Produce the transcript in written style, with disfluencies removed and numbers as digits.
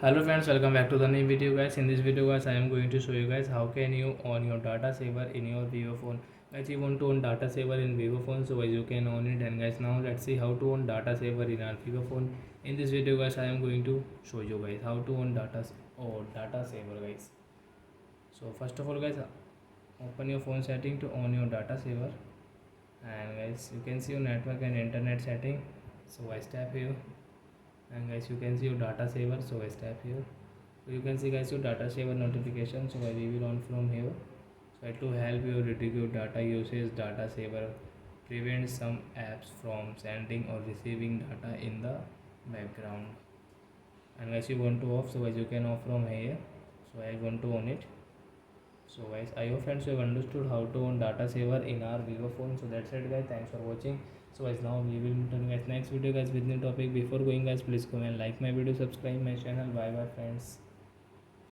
Hello friends, welcome back to the new video guys. In this video guys, I am going to show you guys how can you on your data saver in your Vivo phone. Guys, you want to on data saver in Vivo phone, so guys you can on it. And guys, now let's see how to on data saver in our Vivo phone. In this video guys, I am going to show you guys how to on data saver guys. So first of all guys, open your phone setting to on your data saver, and guys you can see your network and internet setting. So guys tap here, and guys you can see your data saver, so guys tap here. So you can see guys your data saver notification, so I will on from here. So to help you reduce your data usage, data saver prevents some apps from sending or receiving data in the background. And guys you want to off, so guys you can off from here. So I want to on it. So guys, I hope friends you have understood how to on data saver in our Vivo phone. So that's it guys, thanks for watching. So guys, now we will meet on guys next video guys with new topic. Before going guys, please comment, like my video, subscribe my channel. Bye bye friends.